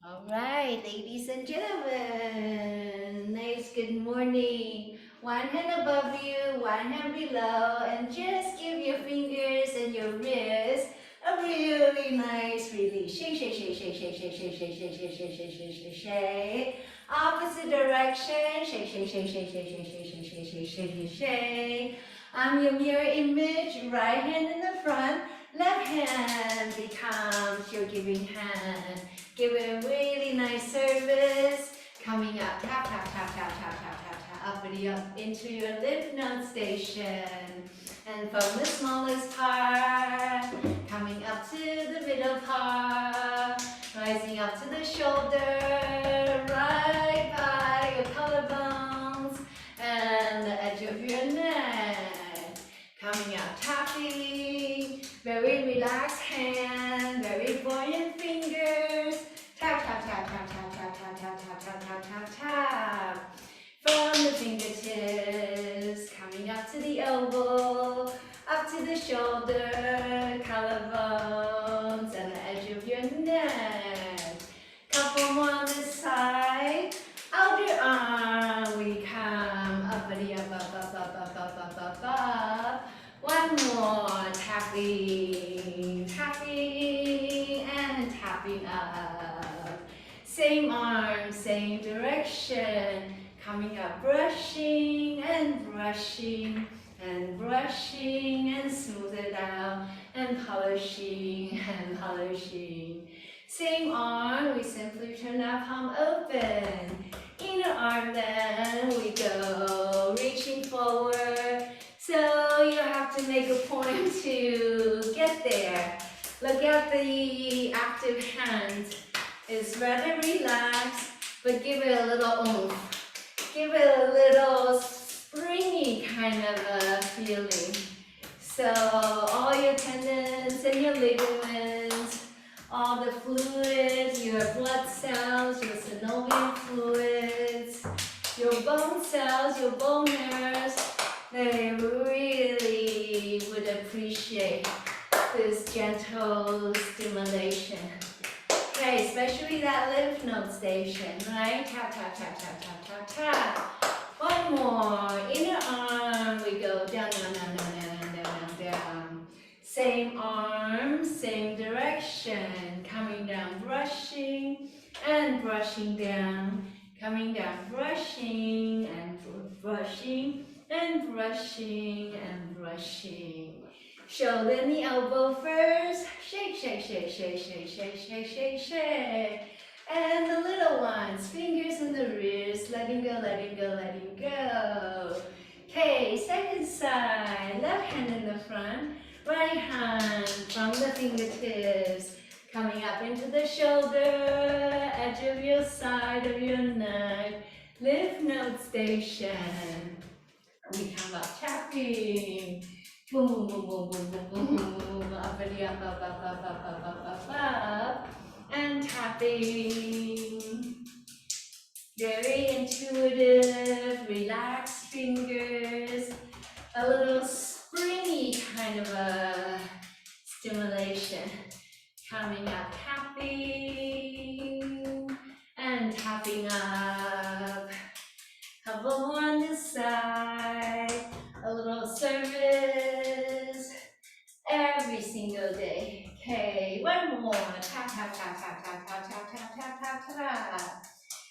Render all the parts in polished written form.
All right, ladies and gentlemen, nice good morning. One hand above you, one hand below, and just give your fingers and your wrists a really nice release. Shake, shake, shake, shake, shake, shake, shake, shake, shake, shake, shake, shake, shake, shake, shake. Opposite direction. Shake, shake, shake, shake, shake, shake, shake, shake, shake, shake, shake, shake, shake. I'm your mirror image. Right hand in the front, left hand becomes your giving hand. Give it a really nice service. Coming up, tap, tap, tap, tap, tap, tap, tap, tap, uppity up into your lymph node station. And from the smallest part, coming up to the middle part, rising up to the shoulder, right by your collarbones and the edge of your neck. Coming up, tapping, very relaxed hand, very buoyant fingers. Tap, tap, tap, tap, tap, tap, tap, tap, tap, tap, tap, tap, tap. From the fingertips, coming up to the elbow, up to the shoulder, collarbones, and the edge of your neck. Couple more on this side. Outer arm, we come uppity up, up, up, up, up, up, up, up, up. One more, tapping, tapping, and tapping up. Same arm, same direction. Coming up, brushing and brushing and brushing and smooth it out and polishing and polishing. Same arm, we simply turn our palm open. Inner arm then we go, reaching forward. So you have to make a point to get there. Look at the active hand. It's rather relaxed, but give it a little oomph. Give it a little springy kind of a feeling. So all your tendons and your ligaments, all the fluids, your blood cells, your synovial fluids, your bone cells, your bone marrows, they really would appreciate this gentle stimulation. Okay, especially that lymph node station, right? Tap, tap, tap, tap, tap, tap, tap. One more, inner arm, we go down, down, down, down, down, down, down, down. Same arm, same direction, coming down, brushing and brushing down, coming down, brushing and brushing and brushing and brushing. Shoulder and the elbow first. Shake, shake, shake, shake, shake, shake, shake, shake, shake. And the little ones, fingers in the wrist, letting go, letting go, letting go. Okay, second side, left hand in the front, right hand from the fingertips, coming up into the shoulder, edge of your side of your neck, lymph node station. We come up tapping. Boom, boom, boom, boom, boom, boom, boom, boom, uppity up, up, up, up, up, up, up, up, up, and tapping. Very intuitive, relaxed fingers, a little springy kind of a stimulation. Coming up, tapping, and tapping up. Couple more on this side. A little service every single day. Okay, one more. Tap, tap, tap, tap, tap, tap, tap, tap, tap, tap, tap.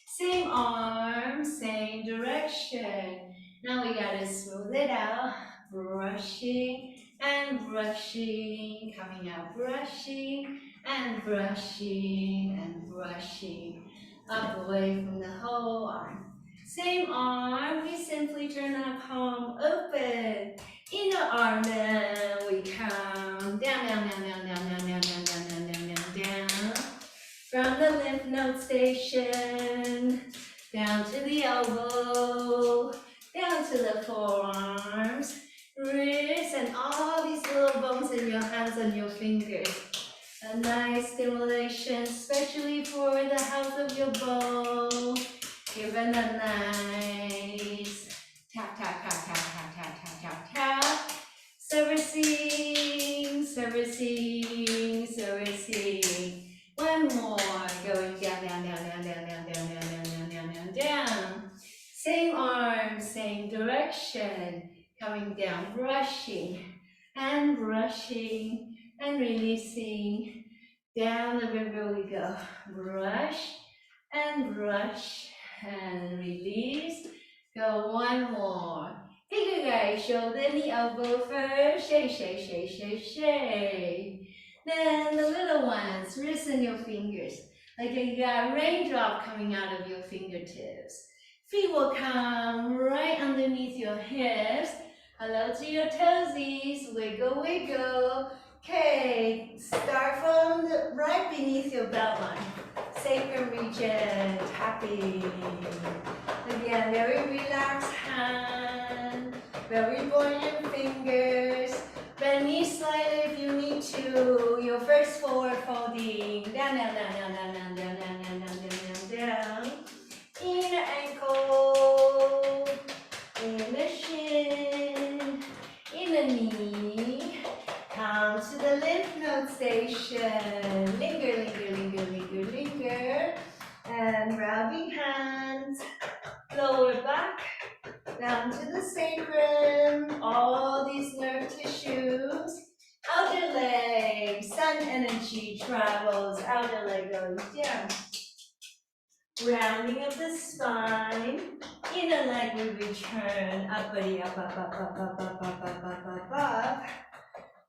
Same arm, same direction. Now we gotta smooth it out. Brushing and brushing. Coming out, brushing and brushing and brushing. Up away from the whole arm. Same arm, we simply turn our palm open. Inner arm, then we come down, down, down, down, down, down, down, down, down, down, down, down. From the lymph node station, down to the elbow, down to the forearms, wrists, and all these little bones in your hands and your fingers. A nice stimulation, especially for the health of your bone. Give it a nice tap, tap, tap, tap, tap, tap, tap, tap, tap. Servicing, servicing, servicing. One more, going down, down, down, Russian. Coming down, brushing and brushing and releasing. Down the river we go. Brush and release. Go one more. Hey, good guys, shoulder knee elbow first. Shake, shake, shake, shake, shake. Then the little ones, wrist and your fingers. Like you got a raindrop coming out of your fingertips. Feet will come right underneath your hips. Hello to your toesies. Wiggle, wiggle. Okay, start from the right beneath your belt line. Sacrum region, tapping. Again, very relaxed hand, very buoyant fingers. Bend knees slightly if you need to. Your first forward folding. Down, down, down, down, down, down, down, down, down, down, down, down. Inner ankle, inner shin, inner knee. Come to the lymph node station. Linger, linger, linger, linger, linger. And rubbing hands. Lower back. Down to the sacrum. All these nerve tissues. Outer leg. Sun energy travels. Outer leg goes down. Rounding of the spine. Inner leg will return. Uppity, up, up, up, up, up, up, up, up, up, up, up.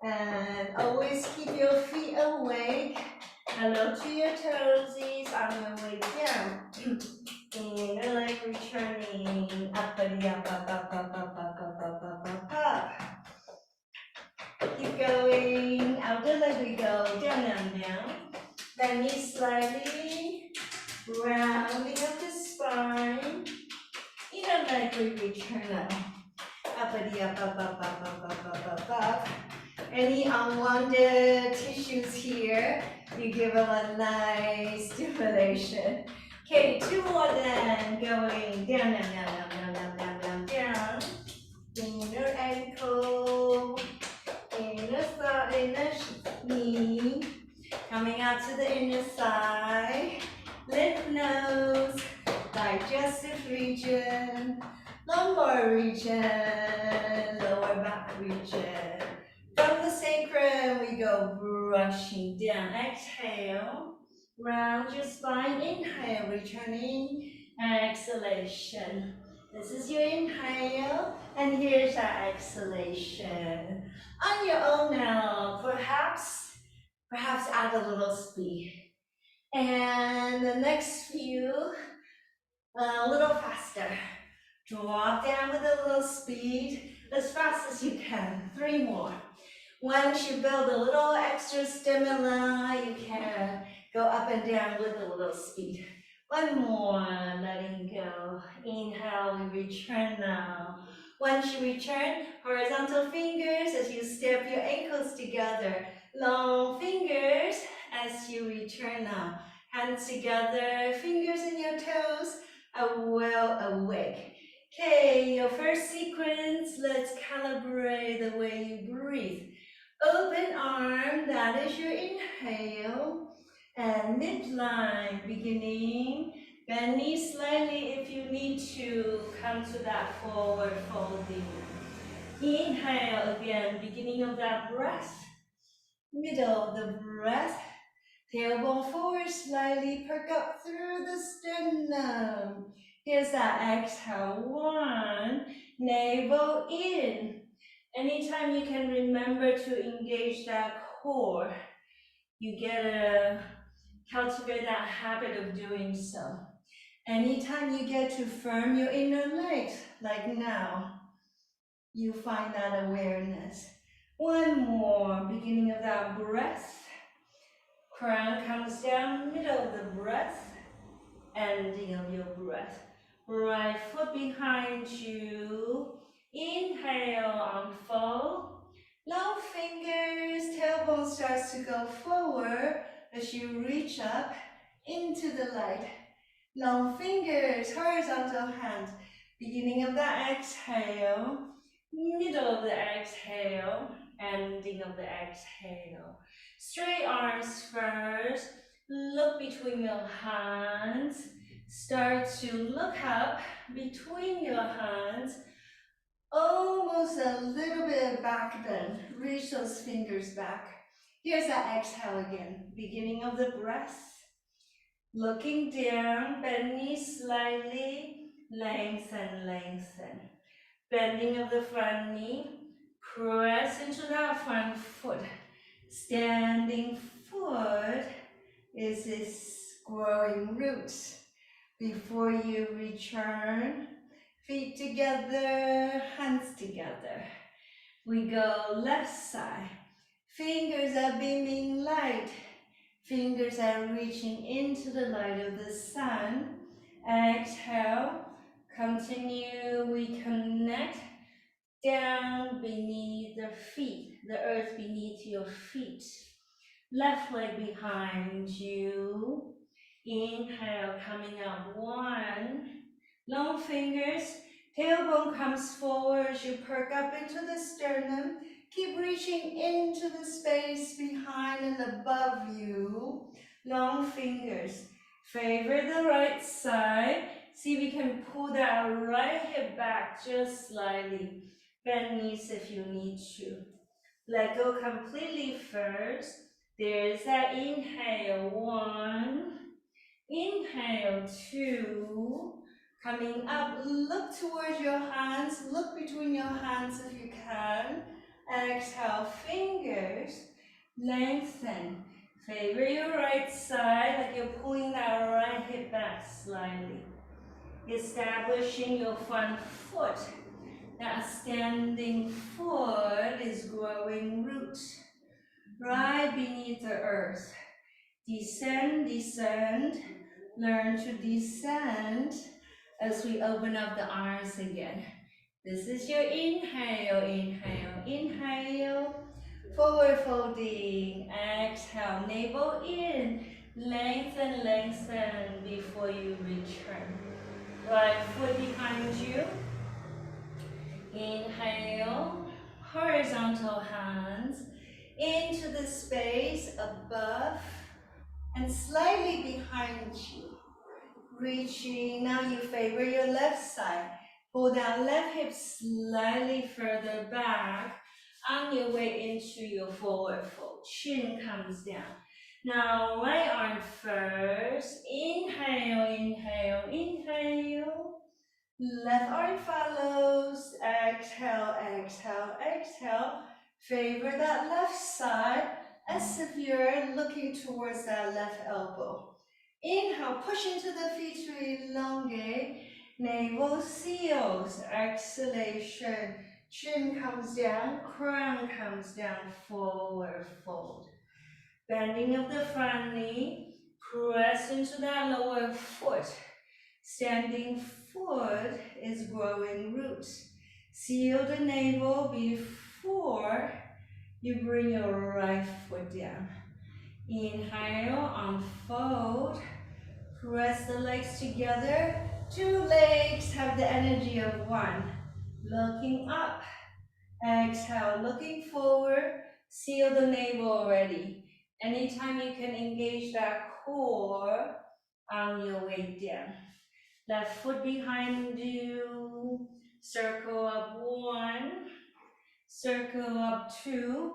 And always keep your feet awake. Hello to your toesies on your way down. Inner leg returning. Uppity, up, up, up, up, up, up, up, up, up, up, up. Keep going. Outer leg we go. Down, down, down. Bend knees slightly. Rounding up the spine. Inner leg we return up. Uppity, up, up, up, up, up, up, up, up, up. Any unwanted tissues here, you give them a nice stimulation. Okay, two more then, going down, down, down, down, down, down, down, down. Inner ankle, inner knee. Coming out to the inner thigh. Lymph nodes, digestive region, lumbar region, lower back region. From the sacrum, we go brushing down. Exhale, round your spine. Inhale, returning. Exhalation. This is your inhale, and here's our exhalation. On your own now, perhaps add a little speed. And the next few, a little faster. Drop down with a little speed, as fast as you can. 3 more. Once you build a little extra stimuli, you can go up and down with a little speed. 1 more, letting go. Inhale, we return now. Once you return, horizontal fingers as you step your ankles together. Long fingers as you return now. Hands together, fingers in your toes, well awake. Okay, your first sequence, let's calibrate the way you breathe. Open arm, that is your inhale. And midline, beginning. Bend knees slightly if you need to. Come to that forward folding. Inhale again, beginning of that breath. Middle of the breath. Tailbone forward slightly, perk up through the sternum. Here's that exhale. 1, navel in. Anytime you can remember to engage that core, you get to cultivate that habit of doing so. Anytime you get to firm your inner legs, like now, you find that awareness. 1 more, beginning of that breath. Crown comes down, middle of the breath, ending of your breath. Right foot behind you. Inhale, unfold. Long fingers, tailbone starts to go forward as you reach up into the light. Long fingers, horizontal hands. Beginning of the exhale, middle of the exhale, ending of the exhale. Straight arms first. Look between your hands. Start to look up between your hands. Almost a little bit back bend. Reach those fingers back. Here's that exhale again. Beginning of the breath. Looking down, bend knees slightly. Lengthen, lengthen. Bending of the front knee. Press into that front foot. Standing foot is this growing root. Before you return, feet together, hands together. We go left side. Fingers are beaming light. Fingers are reaching into the light of the sun. Exhale. Continue. We connect down beneath the feet, the earth beneath your feet. Left leg behind you. Inhale, coming up, 1. Long fingers, tailbone comes forward, you perk up into the sternum. Keep reaching into the space behind and above you. Long fingers, favor the right side. See if we can pull that right hip back just slightly. Bend knees if you need to. Let go completely first. There's that inhale, 1. Inhale, 2. Coming up, look towards your hands. Look between your hands if you can. Exhale, fingers. Lengthen. Favor your right side like you're pulling that right hip back slightly. Establishing your front foot. That standing foot is growing root right beneath the earth. Descend, descend. Learn to descend as we open up the arms again. This is your inhale, inhale, inhale. Forward folding. Exhale, navel in. Lengthen, lengthen before you return. Right foot behind you. Inhale, horizontal hands into the space above and slightly behind you. Reaching, now you favor your left side. Pull down left hip slightly further back on your way into your forward fold. Chin comes down. Now right arm first. Inhale, inhale, inhale. Left arm follows. Exhale, exhale, exhale. Favor that left side as if you're looking towards that left elbow. Inhale, push into the feet to elongate. Navel seals. Exhalation. Chin comes down, crown comes down, forward fold. Bending of the front knee. Press into that lower foot. Standing foot is growing roots. Seal the navel before you bring your right foot down. Inhale, unfold. Press the legs together. 2 legs have the energy of 1. Looking up. Exhale, looking forward. Seal the navel already. Anytime you can engage that core on your way down. Left foot behind you. Circle up 1. Circle up 2.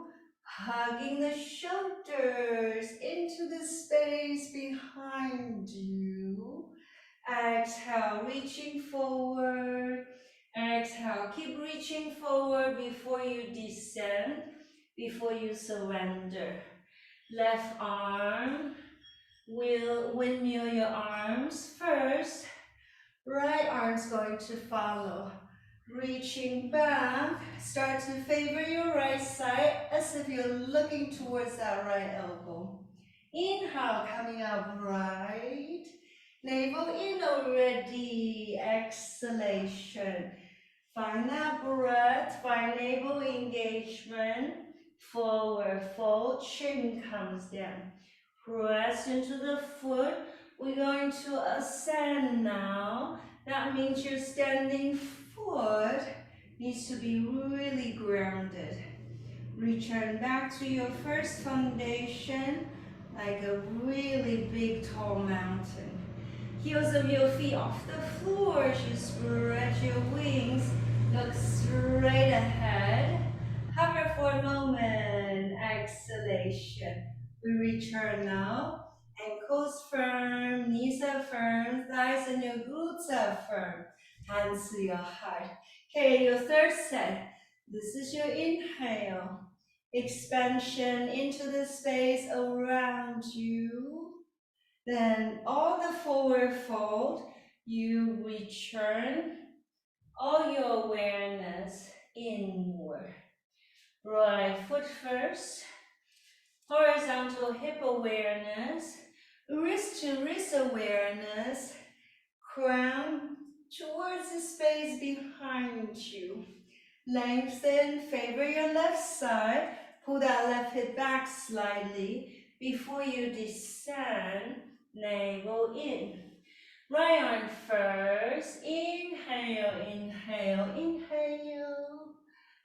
Hugging the shoulders into the space behind you. Exhale, reaching forward. Exhale, keep reaching forward before you descend, before you surrender. Left arm, windmill your arms first. Right arm's going to follow. Reaching back, start to favor your right side as if you're looking towards that right elbow. Inhale, coming up right. Navel in already. Exhalation. Find that breath, find navel engagement. Forward fold, chin comes down. Press into the foot. We're going to ascend now. That means your standing foot needs to be really grounded. Return back to your first foundation like a really big tall mountain. Heels of your feet off the floor as you spread your wings Look straight ahead. Hover for a moment. Exhalation. We return now. Ankles firm, knees are firm, thighs and your glutes are firm. Hands to your heart. Okay, your third set. This is your inhale. Expansion into the space around you. Then all the forward fold, you return all your awareness inward. Right foot first, horizontal hip awareness, wrist to wrist awareness, crown towards the space behind you. Lengthen, favor your left side, pull that left hip back slightly before you descend, navel in. Right arm first, inhale, inhale, inhale.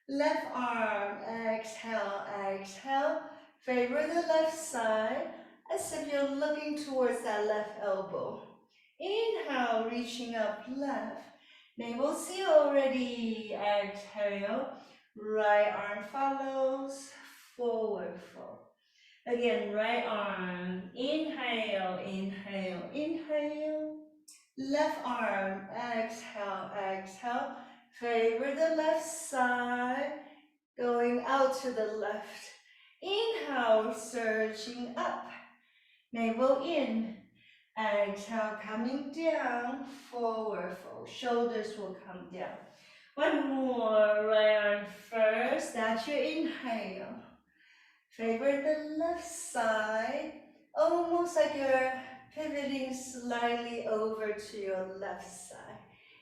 Left arm, exhale, exhale. Favor the left side as if you're looking towards that left elbow. Inhale, reaching up left. Navel seal ready. Exhale. Right arm follows. Forward fold. Again, right arm. Inhale, inhale, inhale. Left arm. Exhale, exhale. Favor the left side. Going out to the left. Inhale, surging up. Navel in. Exhale, coming down, forward fold. Shoulders will come down. One more, right arm first. That's your inhale. Favor the left side. Almost like you're pivoting slightly over to your left side.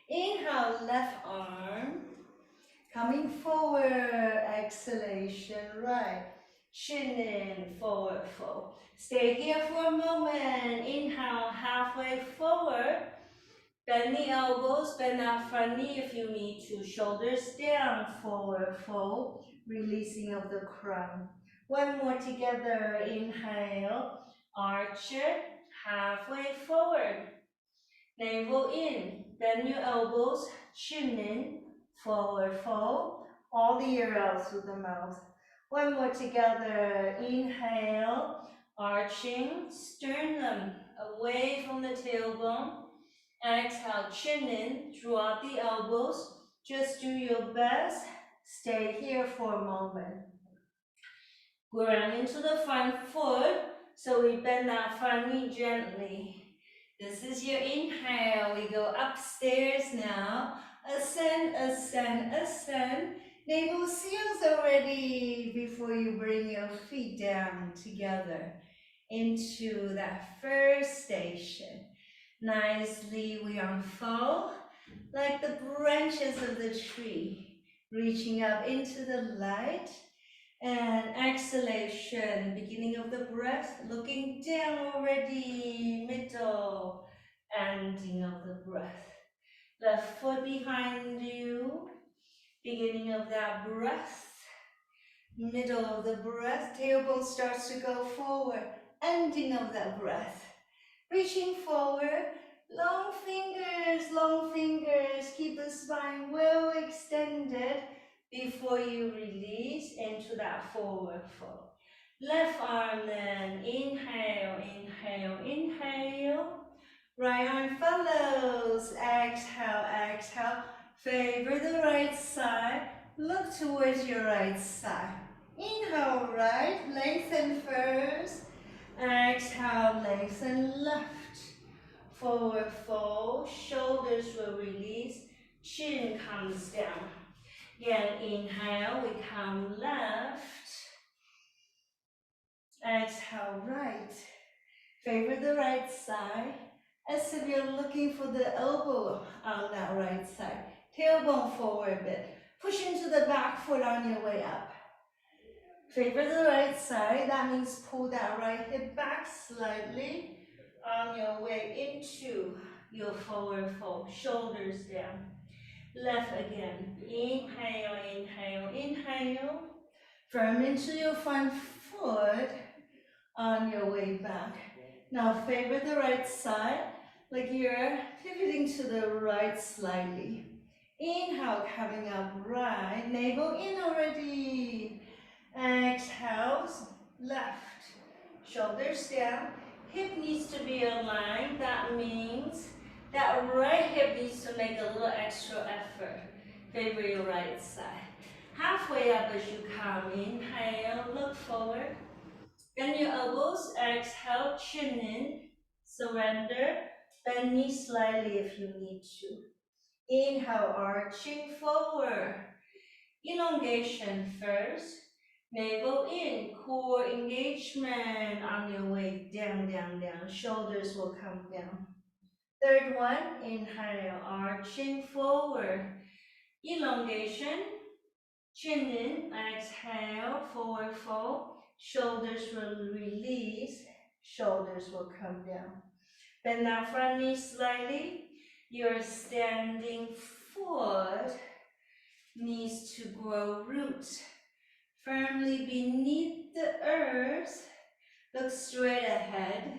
Inhale, left arm. Coming forward, exhalation, right. Chin in, forward fold. Stay here for a moment. Inhale, halfway forward. Bend the elbows, bend that front knee if you need to. Shoulders down, forward fold. Releasing of the crown. One more together. Inhale, arch it, halfway forward. Navel in, bend your elbows, chin in, forward fold. All the air out through the mouth. One more together. Inhale, arching, sternum away from the tailbone. Exhale, chin in, drop the elbows. Just do your best. Stay here for a moment. Ground into the front foot, so we bend that front knee gently. This is your inhale. We go upstairs now. Ascend, ascend, ascend. Navel seals already before you bring your feet down together into that first station. Nicely we unfold like the branches of the tree, reaching up into the light. And exhalation, beginning of the breath, looking down already, middle, ending of the breath. Left foot behind you, beginning of that breath, middle of the breath, tailbone starts to go forward, ending of that breath. Reaching forward, long fingers, keep the spine well extended before you release into that forward fold. Left arm then, inhale, inhale, inhale. Right arm follows, exhale, exhale. Favor the right side, look towards your right side. Inhale right, lengthen first. Exhale, lengthen left. Forward fold, shoulders will release, chin comes down. Again, inhale, we come left. Exhale, right. Favor the right side, as if you're looking for the elbow on that right side. Tailbone forward a bit. Push into the back foot on your way up. Favor the right side, that means pull that right hip back slightly on your way into your forward fold, shoulders down. Left again, inhale, inhale, inhale. Firm into your front foot on your way back. Now favor the right side, like you're pivoting to the right slightly. Inhale, coming up right, navel in already. Exhale, left. Shoulders down. Hip needs to be aligned. That means that right hip needs to make a little extra effort. Favor your right side. Halfway up as you come. Inhale, look forward. Bend your elbows. Exhale, chin in. Surrender. Bend knees slightly if you need to. Inhale, arching forward. Elongation first. Navel in, core engagement on your way down, down, down. Shoulders will come down. Third one, inhale, arching forward. Elongation, chin in, exhale, forward fold. Shoulders will release, shoulders will come down. Bend that front knee slightly. Your standing foot needs to grow roots firmly beneath the earth. Look straight ahead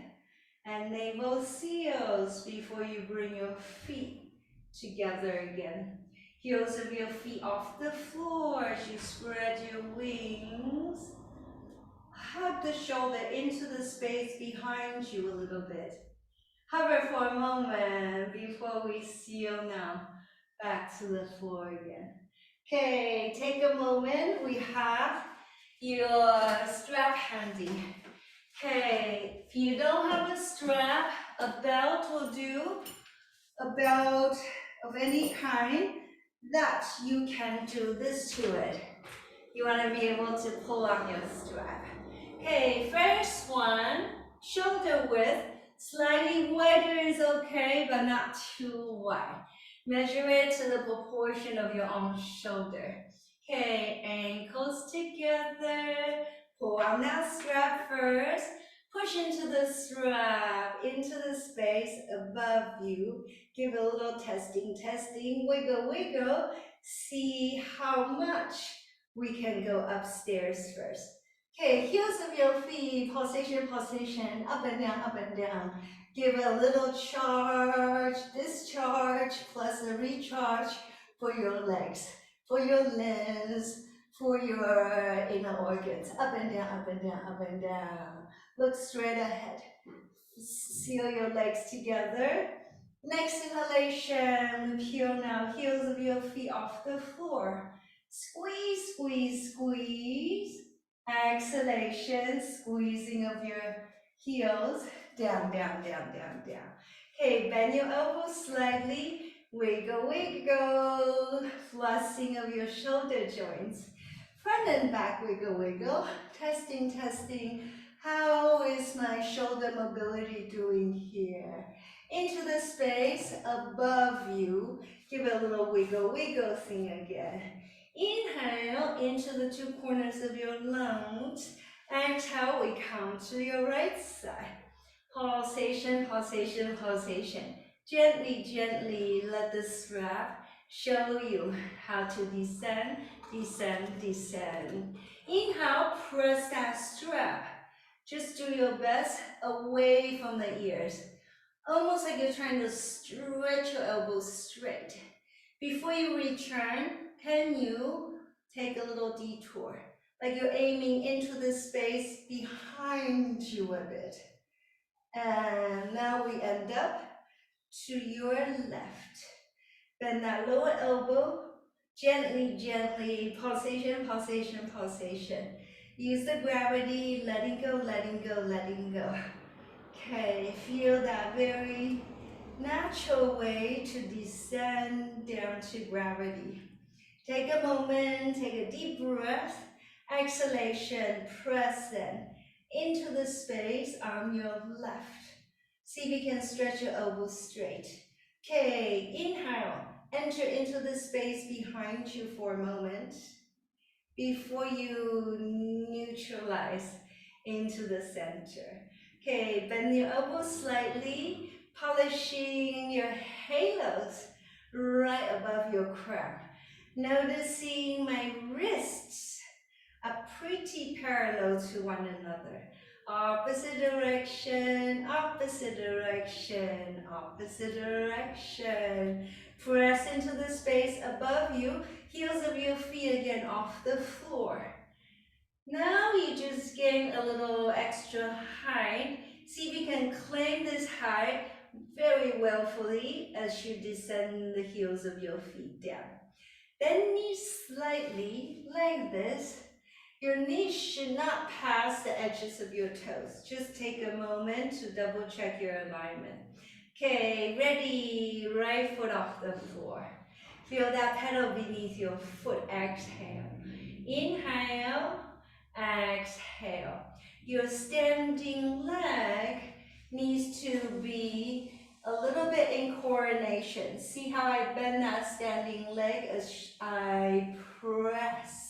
and navel seals before you bring your feet together again. Heels of your feet off the floor as you spread your wings. Hug the shoulder into the space behind you a little bit. Hover for a moment before we seal now. Back to the floor again. Okay, take a moment. We have your strap handy. Okay, if you don't have a strap, a belt will do. A belt of any kind that you can do this to it. You want to be able to pull on your strap. Okay, first one, shoulder width. Slightly wider is okay, but not too wide. Measure it to the proportion of your own shoulder. Okay, ankles together. Pull on that strap first. Push into the strap, into the space above you. Give a little testing, testing. Wiggle, wiggle. See how much we can go upstairs first. Okay, heels of your feet, pulsation, pulsation, up and down, up and down. Give a little charge, discharge, plus a recharge for your legs, for your limbs, for your inner organs. Up and down, up and down, up and down. Look straight ahead. Seal your legs together. Next inhalation, peel now, heels of your feet off the floor. Squeeze, squeeze, squeeze. Exhalation, squeezing of your heels. Down, down, down, down, down. Okay, bend your elbows slightly. Wiggle, wiggle. Flushing of your shoulder joints. Front and back, wiggle, wiggle. Testing, testing. How is my shoulder mobility doing here? Into the space above you. Give it a little wiggle, wiggle thing again. Inhale into the two corners of your lungs. Exhale, we come to your right side. Pulsation, pulsation, pulsation. Gently, gently let the strap show you how to descend, descend, descend. Inhale, press that strap. Just do your best away from the ears. Almost like you're trying to stretch your elbows straight. Before you return, can you take a little detour? Like you're aiming into the space behind you a bit. And now we end up to your left. Bend that lower elbow. Gently, gently, pulsation, pulsation, pulsation. Use the gravity, letting go, letting go, letting go. Okay, feel that very natural way to descend down to gravity. Take a moment, take a deep breath. Exhalation, press in into the space on your left. See if you can stretch your elbows straight. Okay, inhale. Enter into the space behind you for a moment before you neutralize into the center. Okay, bend your elbows slightly, polishing your halos right above your crown. Noticing my wrists are pretty parallel to one another. Opposite direction, opposite direction, opposite direction. Press into the space above you, heels of your feet again off the floor. Now you just gain a little extra height. See if you can claim this height very willfully as you descend the heels of your feet down. Bend knees slightly like this. Your knees should not pass the edges of your toes. Just take a moment to double check your alignment. Okay, ready, right foot off the floor. Feel that pedal beneath your foot, exhale. Inhale, exhale. Your standing leg needs to be a little bit in coordination. See how I bend that standing leg as I press.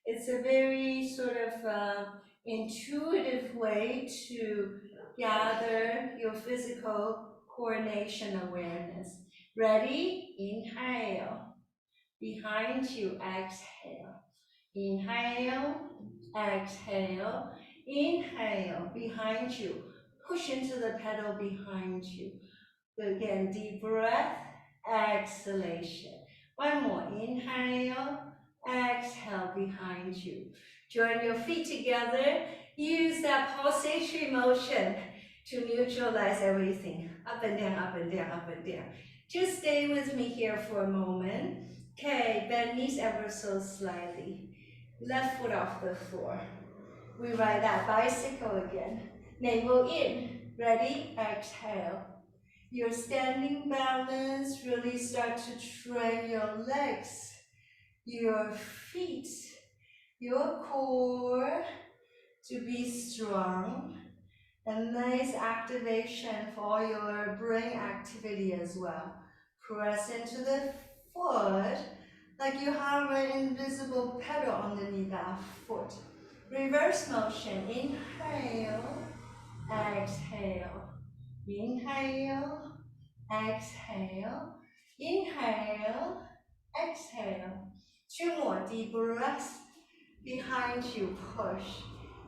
It's a very sort of intuitive way to gather your physical coordination awareness. Ready? Inhale. Behind you, exhale. Inhale, exhale, inhale, behind you. Push into the pedal behind you. Again, deep breath, exhalation. One more, inhale, exhale behind you. Join your feet together. Use that pulsatory motion to neutralize everything. Up and down, up and down, up and down. Just stay with me here for a moment. Okay, bend knees ever so slightly. Left foot off the floor. We ride that bicycle again. Navel in. Ready? Exhale. Your standing balance, really start to train your legs, your feet, your core to be strong. A nice activation for your brain activity as well. Press into the foot like you have an invisible pedal underneath that foot. Reverse motion. Inhale, exhale. Inhale, exhale. Inhale, exhale. Two more deep breaths. Behind you, push.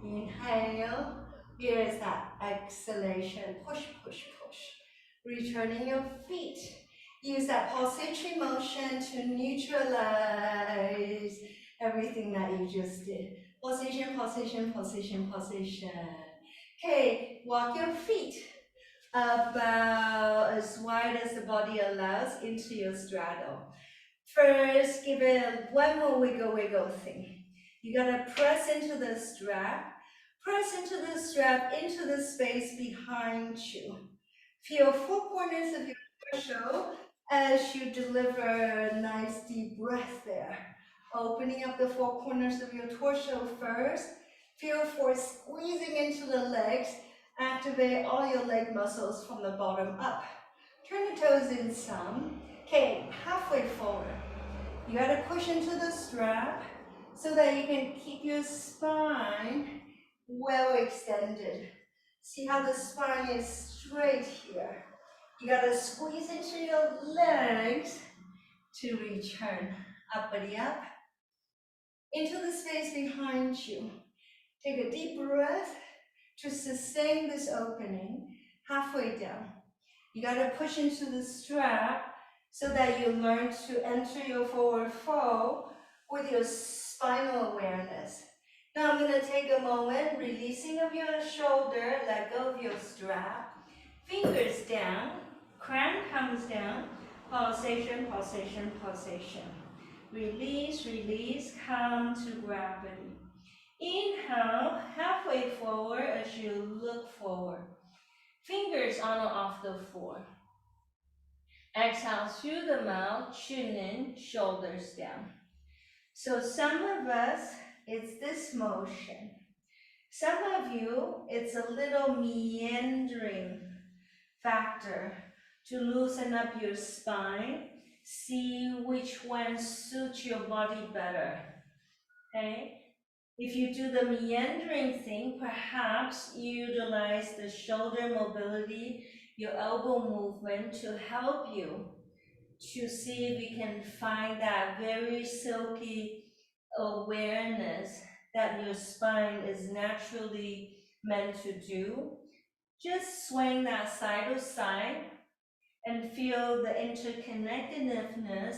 Inhale. Here is that exhalation. Push, push, push. Returning your feet. Use that pulsatory motion to neutralize everything that you just did. Pulsation, pulsation, pulsation, pulsation. Okay, walk your feet about as wide as the body allows into your straddle. First, give it one more wiggle thing. You gotta press into the strap. Press into the strap, into the space behind you. Feel four corners of your torso as you deliver a nice deep breath there. Opening up the four corners of your torso first. Feel for squeezing into the legs. Activate all your leg muscles from the bottom up. Turn the toes in some. Okay, halfway forward. You gotta push into the strap so that you can keep your spine well extended. See how the spine is straight here. You gotta squeeze into your legs to return. Uppity up. Into the space behind you. Take a deep breath to sustain this opening. Halfway down. You gotta push into the strap so that you learn to enter your forward fold with your spinal awareness. Now I'm gonna take a moment, releasing of your shoulder, let go of your strap. Fingers down, crown comes down, pulsation, pulsation, pulsation. Release, release, come to gravity. Inhale, halfway forward as you look forward. Fingers on or off the floor. Exhale through the mouth, chin in, shoulders down. So some of us, it's this motion. Some of you, it's a little meandering factor to loosen up your spine. See which one suits your body better, okay? If you do the meandering thing, perhaps utilize the shoulder mobility, your elbow movement to help you to see if you can find that very silky awareness that your spine is naturally meant to do. Just swing that side to side and feel the interconnectedness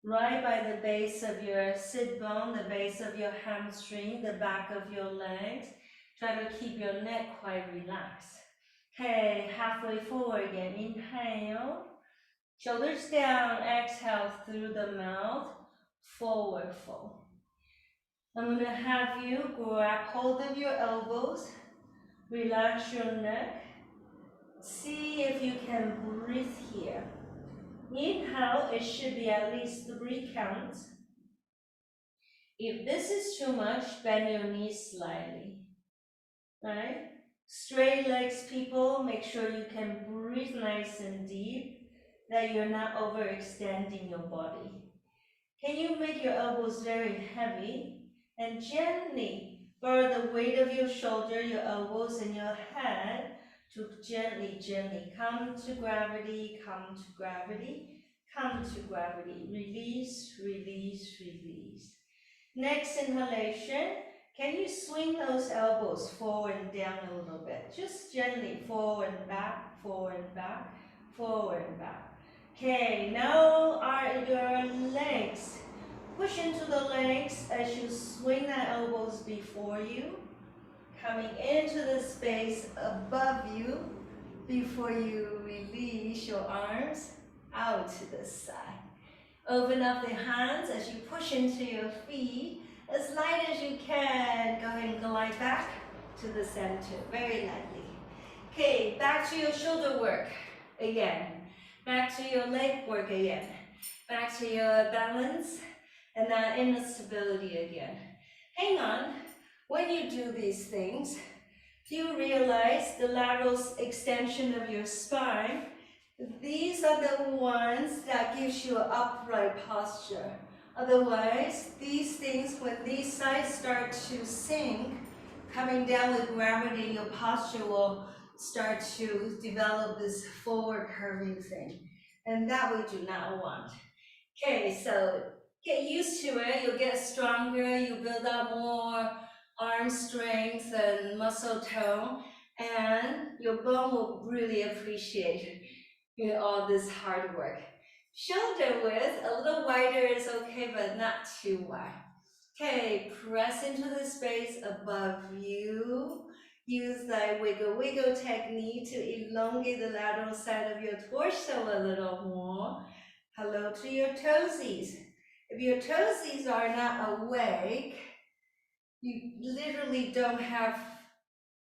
right by the base of your sit bone, the base of your hamstring, the back of your legs. Try to keep your neck quite relaxed. Okay, halfway forward again. Inhale, shoulders down, exhale through the mouth, forward fold. I'm going to have you grab hold of your elbows, relax your neck. See if you can breathe here. Inhale, it should be at least 3 counts. If this is too much, bend your knees slightly. Right? Straight legs, people, make sure you can breathe nice and deep, that you're not overextending your body. Can you make your elbows very heavy and gently borrow the weight of your shoulder, your elbows, and your head to gently, gently come to gravity, come to gravity, come to gravity. Release, release, release. Next inhalation, can you swing those elbows forward and down a little bit? Just gently forward and back, forward and back, forward and back. Okay, now are your legs. Push into the legs as you swing the elbows before you, coming into the space above you before you release your arms out to the side. Open up the hands as you push into your feet. As light as you can, go ahead and glide back to the center, very lightly. Okay, back to your shoulder work again. Back to your leg work again. Back to your balance and that inner stability again. Hang on, when you do these things, do you realize the lateral extension of your spine? These are the ones that gives you an upright posture. Otherwise, these things, when these sides start to sink, coming down with gravity, your posture will start to develop this forward curving thing. And that we do not want. Okay, so get used to it. You'll get stronger. You build up more arm strength and muscle tone. And your bone will really appreciate all this hard work. Shoulder width, a little wider is okay, but not too wide. Okay, press into the space above you. Use that wiggle wiggle technique to elongate the lateral side of your torso a little more. Hello to your toesies. If your toesies are not awake, you literally don't have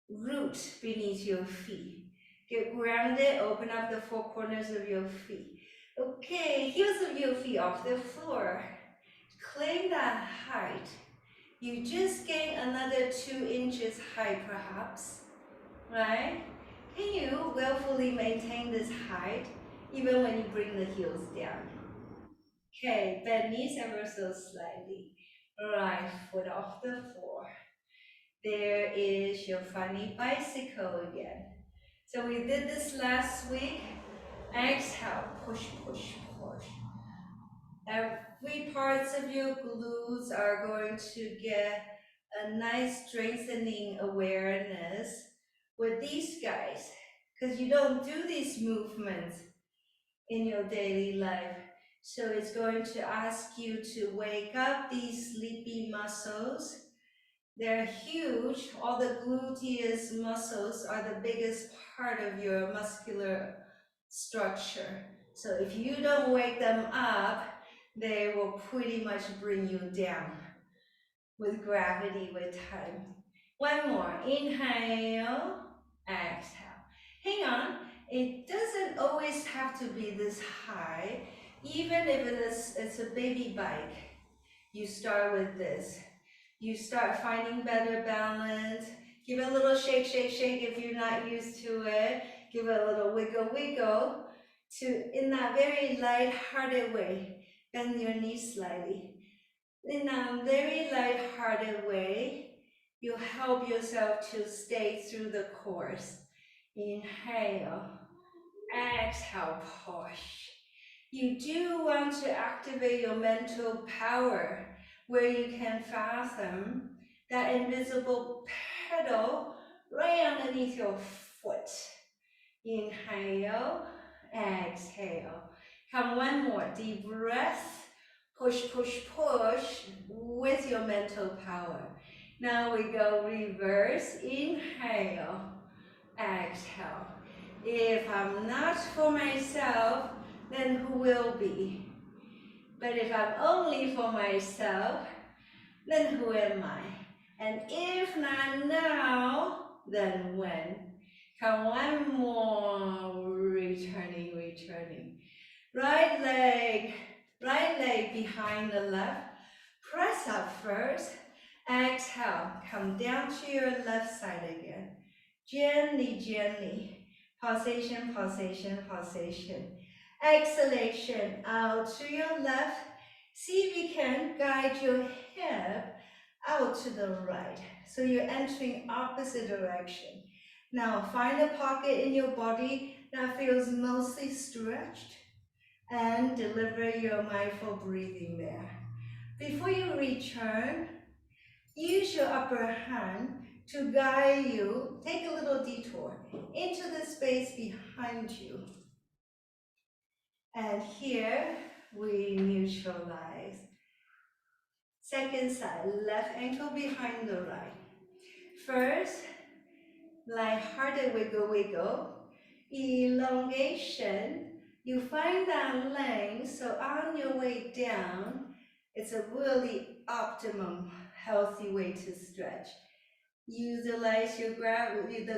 root beneath your feet. Get grounded, open up the four corners of your feet. Okay, heels of your feet off the floor. Claim that height. You just gain another 2 inches height perhaps, right? Can you willfully maintain this height even when you bring the heels down? Okay, bend knees ever so slightly. Right foot off the floor. There is your funny bicycle again. So we did this last week. Exhale, push, push, push. Every parts of your glutes are going to get a nice strengthening awareness with these guys, because you don't do these movements in your daily life. So it's going to ask you to wake up these sleepy muscles. They're huge. All the gluteus muscles are the biggest part of your muscular structure. So if you don't wake them up, they will pretty much bring you down with gravity with time. One more. Inhale, exhale. Hang on. It doesn't always have to be this high. Even if it's a baby bike, you start with this. You start finding better balance. Give it a little shake, shake, shake if you're not used to it. Give it a little wiggle, wiggle. In that very light-hearted way, bend your knees slightly. In a very light-hearted way, you help yourself to stay through the course. Inhale, exhale, push. You do want to activate your mental power where you can fathom that invisible pedal right underneath your foot. Inhale, exhale. Come one more, deep breath. Push, push, push with your mental power. Now we go reverse, inhale, exhale. If I'm not for myself, then who will be? But if I'm only for myself, then who am I? And if not now, then when? Come one more, returning, returning. Right leg behind the left. Press up first. Exhale, come down to your left side again. Gently, gently. Pulsation, pulsation, pulsation. Exhalation, out to your left. See if you can guide your hip out to the right. So you're entering opposite direction. Now find a pocket in your body that feels mostly stretched and deliver your mindful breathing there. Before you return, use your upper hand to guide you. Take a little detour into the space behind you. And here we neutralize. Second side, left ankle behind the right. First, light-hearted wiggle, wiggle. Elongation. You find that length, so on your way down, it's a really optimum, healthy way to stretch. Utilize the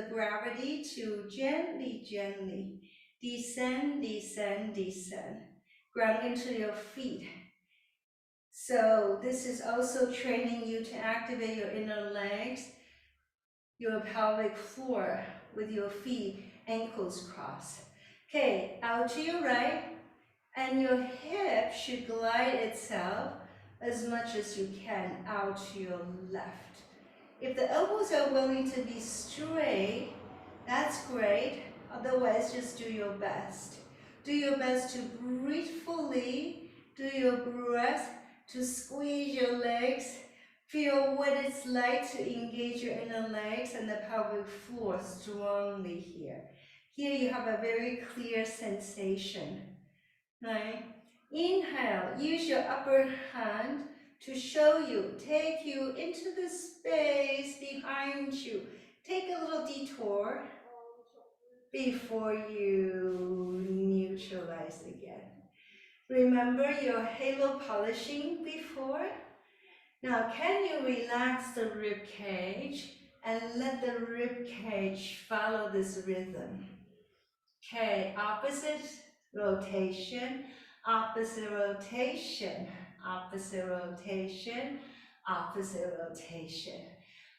gravity to gently, gently descend, descend, descend. Ground into your feet. So this is also training you to activate your inner legs, your pelvic floor with your feet, ankles crossed. Okay, out to your right, and your hip should glide itself as much as you can out to your left. If the elbows are willing to be straight, that's great. Otherwise, just do your best. Do your best to breathe fully. Do your best to squeeze your legs. Feel what it's like to engage your inner legs and the pelvic floor strongly here. Here you have a very clear sensation, right? Inhale, use your upper hand to show you, take you into the space behind you. Take a little detour before you neutralize again. Remember your halo polishing before? Now, can you relax the rib cage and let the rib cage follow this rhythm? Okay, opposite rotation, opposite rotation, opposite rotation, opposite rotation.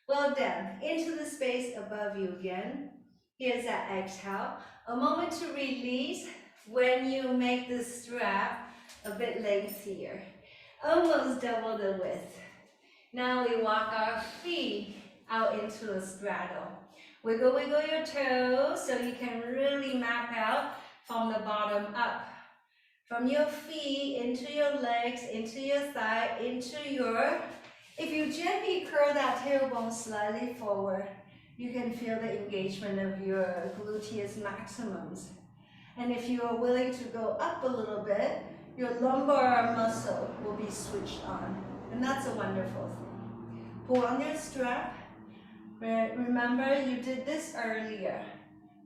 Well done. Into the space above you again. Here's that exhale. A moment to release when you make the strap a bit lengthier. Almost double the width. Now we walk our feet out into a straddle. Wiggle, wiggle your toes so you can really map out from the bottom up. From your feet into your legs, into your thigh, into your... If you gently curl that tailbone slightly forward, you can feel the engagement of your gluteus maximus. And if you are willing to go up a little bit, your lumbar muscle will be switched on. And that's a wonderful thing. Pull on your strap. Remember, you did this earlier.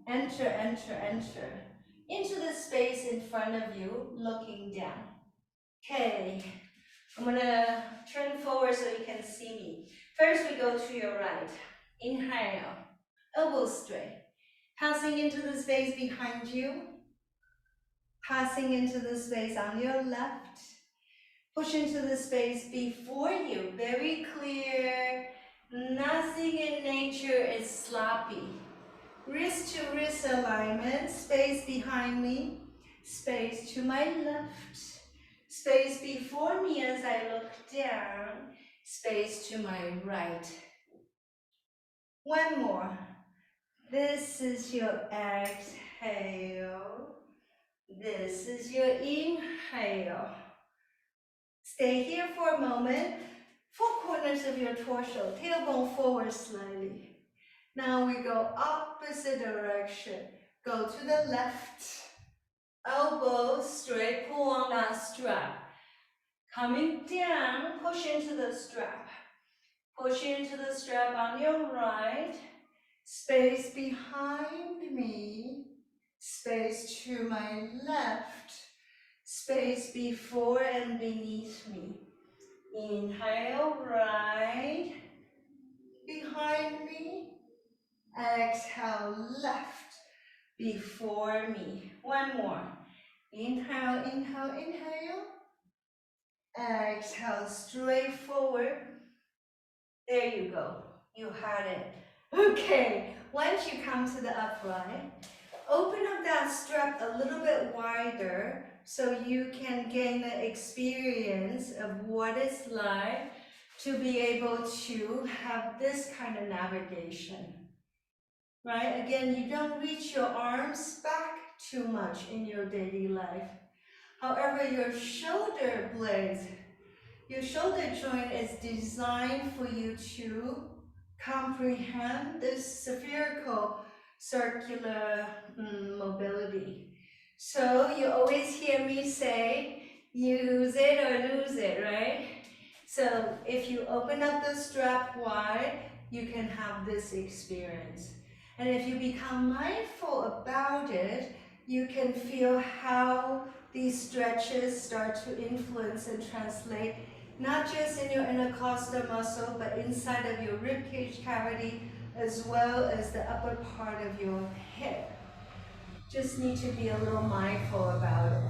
Enter, enter, enter. Into the space in front of you, looking down. Okay, I'm gonna turn forward so you can see me. First, we go to your right. Inhale, elbows straight. Passing into the space behind you. Passing into the space on your left. Push into the space before you. Very clear. Nothing in nature is sloppy. Wrist to wrist alignment. Space behind me. Space to my left. Space before me as I look down. Space to my right. One more. This is your exhale. This is your inhale. Stay here for a moment. Four corners of your torso, tailbone forward slightly. Now we go opposite direction. Go to the left. Elbow straight, pull on that strap. Coming down, push into the strap. Push into the strap on your right. Space behind me. Space to my left. Space before and beneath me. Inhale, right. Behind me. Exhale, left. Before me. One more. Inhale, inhale, inhale. Exhale, straight forward. There you go. You had it. Okay, once you come to the upright, open up that strap a little bit wider so you can gain the experience of what it's like to be able to have this kind of navigation. Right? Again, you don't reach your arms back too much in your daily life. However, your shoulder blades, your shoulder joint is designed for you to comprehend this spherical circular mobility. So you always hear me say, use it or lose it, right? So if you open up the strap wide, you can have this experience. And if you become mindful about it, you can feel how these stretches start to influence and translate, not just in your intercostal muscle, but inside of your ribcage cavity, as well as the upper part of your hip. Just need to be a little mindful about it.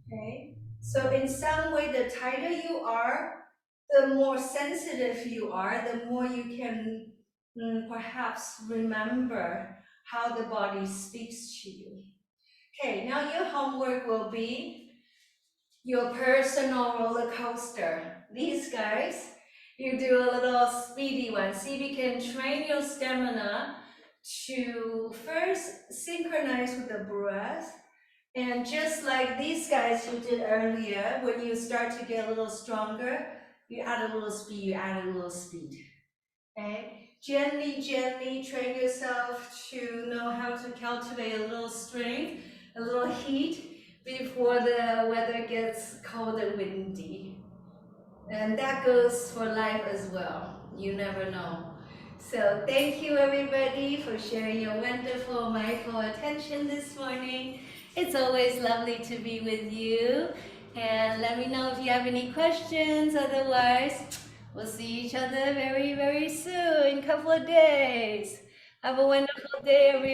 Okay? So in some way, the tighter you are, the more sensitive you are, the more you can perhaps remember how the body speaks to you. Okay, now your homework will be your personal roller coaster. These guys, you do a little speedy one. See if you can train your stamina to first synchronize with the breath. And just like these guys you did earlier, when you start to get a little stronger, you add a little speed, you add a little speed. Okay? Gently, gently train yourself to know how to cultivate a little strength, a little heat before the weather gets cold and windy. And that goes for life as well. You never know. So thank you everybody for sharing your wonderful mindful attention this morning. It's always lovely to be with you. And let me know if you have any questions. Otherwise, we'll see each other very, very soon, in a couple of days. Have a wonderful day, everyone.